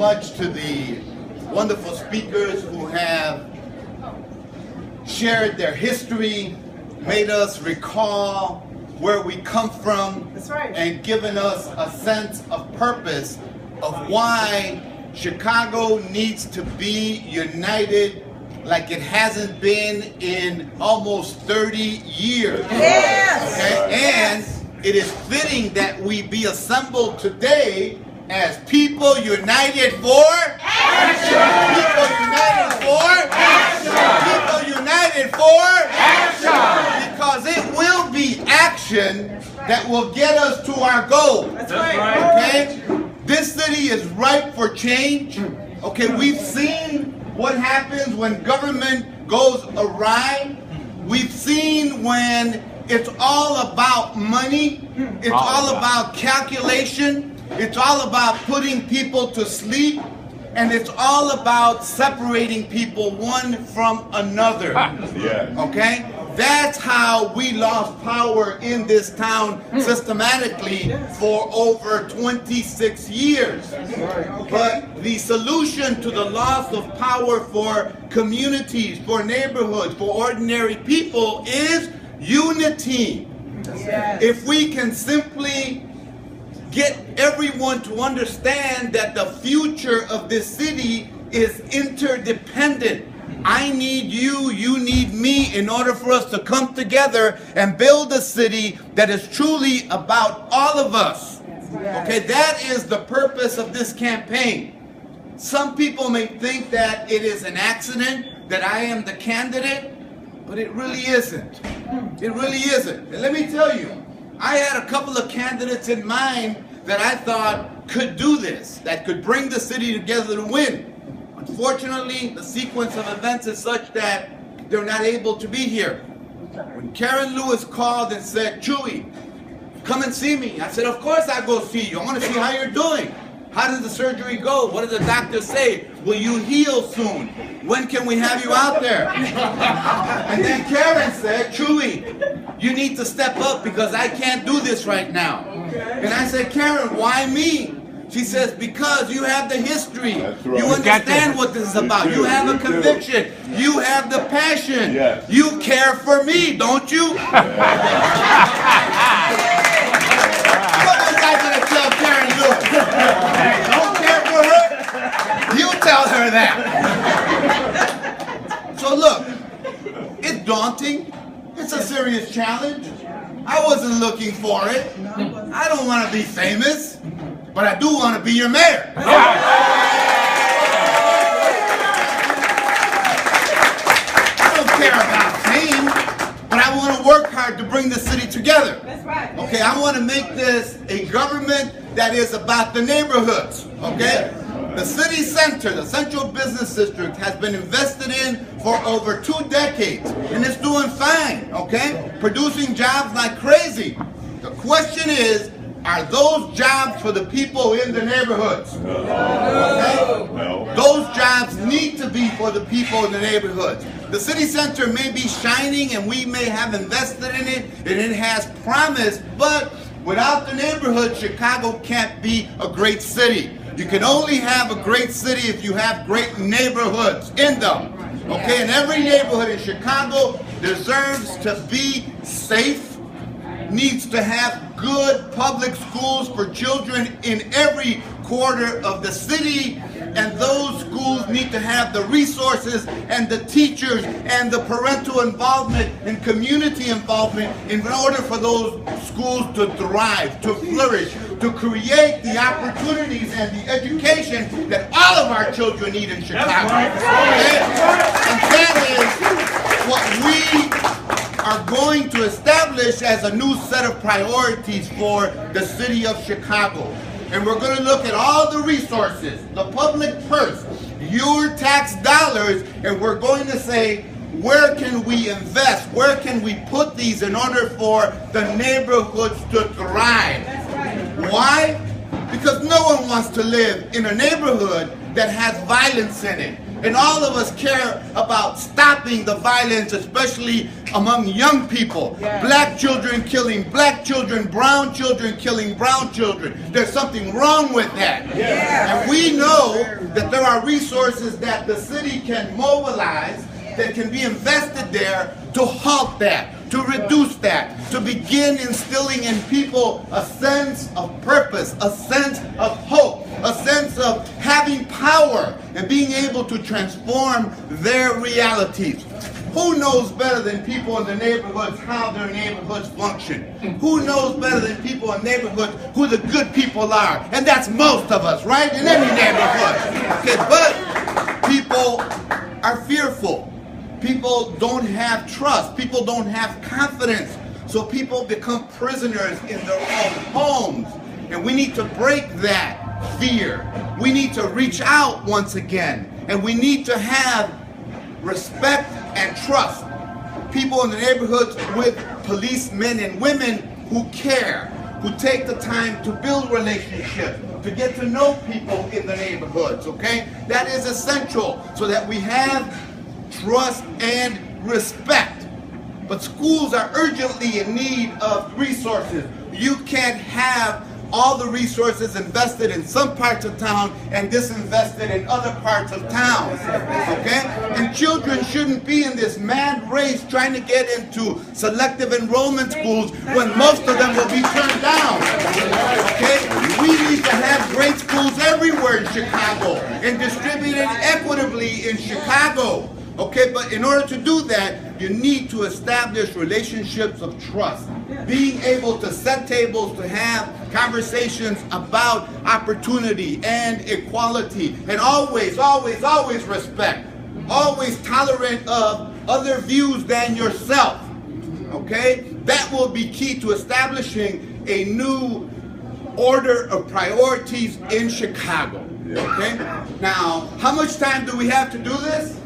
much to the wonderful speakers who have shared their history, made us recall where we come from, That's right, and given us a sense of purpose of why Chicago needs to be united like it hasn't been in almost 30 years. Yes. Okay? And it is fitting that we be assembled today as people united for action. People united for action. People united for action. Because it will be action that will get us to our goal. That's right. Okay? This city is ripe for change. Okay, we've seen what happens when government goes awry. We've seen when it's all about money. It's all about calculation. It's all about putting people to sleep. And it's all about separating people one from another. Okay? That's how we lost power in this town systematically for over 26 years. But the solution to the loss of power for communities, for neighborhoods, for ordinary people is unity. If we can simply get everyone to understand that the future of this city is interdependent. I need you, you need me in order for us to come together and build a city that is truly about all of us. Okay, that is the purpose of this campaign. Some people may think that it is an accident that I am the candidate, but it really isn't. It really isn't. And let me tell you, I had a couple of candidates in mind that I thought could do this, that could bring the city together to win. Unfortunately, the sequence of events is such that they're not able to be here. When Karen Lewis called and said, Chuy, come and see me. I said, of course I'll go see you. I want to see how you're doing. How did the surgery go? What did the doctor say? Will you heal soon? When can we have you out there? And then Karen said, Chuy, you need to step up because I can't do this right now. And I said, Karen, why me? She says, because you have the history. Right. You understand what this is about. You have a conviction. You have the passion. Yes. You care for me, don't you? What was I going to tell Karen Lewis? Don't care for her? You tell her that. So look, it's daunting. It's a serious challenge. I wasn't looking for it. I don't want to be famous. But I do want to be your mayor. I don't care about fame, but I want to work hard to bring the city together. That's right. Okay, I want to make this a government that is about the neighborhoods. Okay? The city center, the central business district, has been invested in for over 2 decades. And it's doing fine, okay? Producing jobs like crazy. The question is, are those jobs for the people in the neighborhoods? Okay? No. Those jobs need to be for the people in the neighborhoods. The city center may be shining and we may have invested in it and it has promise, but without the neighborhood, Chicago can't be a great city. You can only have a great city if you have great neighborhoods in them. Okay, and every neighborhood in Chicago deserves to be safe, needs to have good public schools for children in every quarter of the city, and those schools need to have the resources and the teachers and the parental involvement and community involvement in order for those schools to thrive, to flourish, to create the opportunities and the education that all of our children need in Chicago. Okay? And that is what we are going to establish as a new set of priorities for the city of Chicago. And we're going to look at all the resources, the public purse, your tax dollars, and we're going to say, where can we invest? Where can we put these in order for the neighborhoods to thrive? Why? Because no one wants to live in a neighborhood that has violence in it. And all of us care about stopping the violence, especially among young people. Black children killing black children, brown children killing brown children. There's something wrong with that. And we know that there are resources that the city can mobilize that can be invested there to halt that, to reduce that, to begin instilling in people a sense of purpose, a sense of hope, a sense of having power and being able to transform their realities. Who knows better than people in the neighborhoods how their neighborhoods function? Who knows better than people in neighborhoods who the good people are? And that's most of us, right? In any neighborhood. Okay, but people are fearful. People don't have trust. People don't have confidence. So people become prisoners in their own homes. And we need to break that fear. We need to reach out once again. And we need to have respect and trust. People in the neighborhoods with policemen and women who care, who take the time to build relationships, to get to know people in the neighborhoods, okay? That is essential so that we have trust and respect. But schools are urgently in need of resources. You can't have all the resources invested in some parts of town and disinvested in other parts of town, okay? And children shouldn't be in this mad race trying to get into selective enrollment schools when most of them will be turned down, okay? We need to have great schools everywhere in Chicago and distributed equitably in Chicago. Okay, but in order to do that, you need to establish relationships of trust. Being able to set tables, to have conversations about opportunity and equality, and always, always, always respect. Always tolerant of other views than yourself. Okay? That will be key to establishing a new order of priorities in Chicago. Okay? Now, how much time do we have to do this?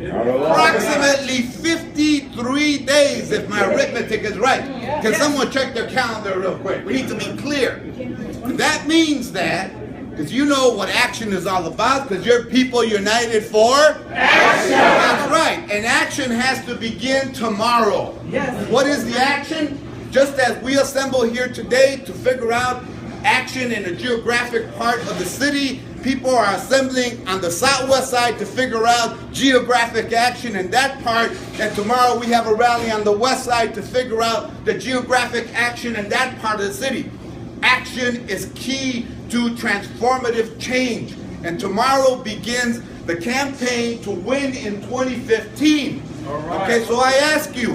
Approximately 53 days, if my arithmetic is right. Can someone check their calendar real quick? We need to be clear. And that means that, because you know what action is all about, because you're people united for action. That's right. And action has to begin tomorrow. Yes. What is the action? Just as we assemble here today to figure out action in a geographic part of the city, people are assembling on the southwest side to figure out geographic action in that part, and tomorrow we have a rally on the west side to figure out the geographic action in that part of the city. Action is key to transformative change, and tomorrow begins the campaign to win in 2015. Okay, so I ask you,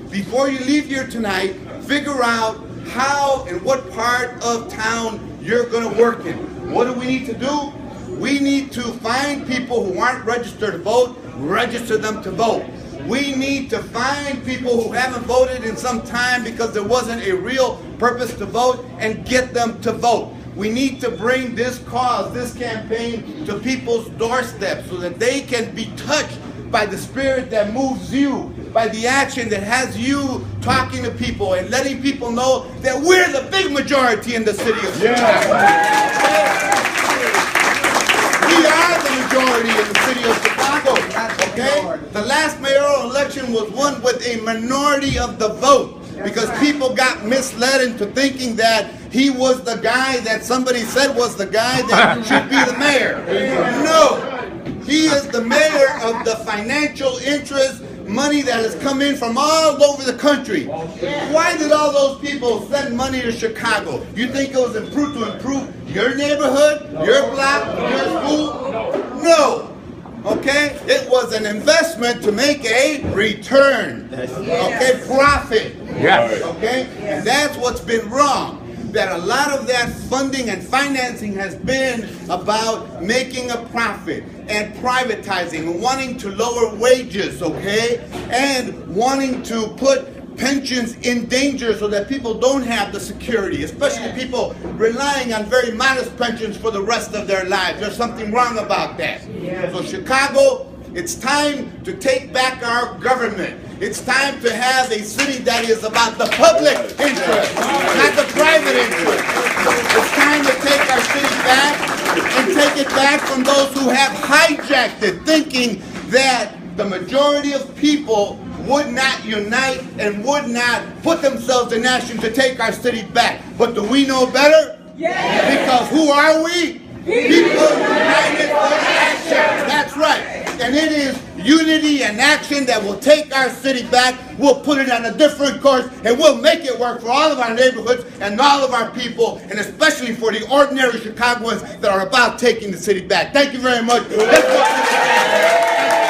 before you leave here tonight, figure out how and what part of town you're going to work in. What do we need to do? We need to find people who aren't registered to vote, register them to vote. We need to find people who haven't voted in some time because there wasn't a real purpose to vote, and get them to vote. We need to bring this cause, this campaign, to people's doorsteps so that they can be touched by the spirit that moves you, by the action that has you talking to people and letting people know that we're the big majority in the city of Chicago. We are the majority in the city of Chicago, okay? The last mayoral election was won with a minority of the vote because people got misled into thinking that he was the guy that somebody said was the guy that should be the mayor. No. He is the mayor of the financial interest, money that has come in from all over the country. Why did all those people send money to Chicago? You think it was to improve your neighborhood, your block, your school? No. Okay? It was an investment to make a return. Okay? Profit. Okay? And that's what's been wrong. That a lot of that funding and financing has been about making a profit and privatizing and wanting to lower wages, okay? And wanting to put pensions in danger so that people don't have the security, especially people relying on very modest pensions for the rest of their lives. There's something wrong about that. So Chicago, it's time to take back our government. It's time to have a city that is about the public interest, not the private interest. It's time to take our city back and take it back from those who have hijacked it, thinking that the majority of people would not unite and would not put themselves in action to take our city back. But do we know better? Yes. Because who are we? People united for action. That's right. And it is unity and action that will take our city back. We'll put it on a different course, and we'll make it work for all of our neighborhoods and all of our people, and especially for the ordinary Chicagoans that are about taking the city back. Thank you very much. Let's go.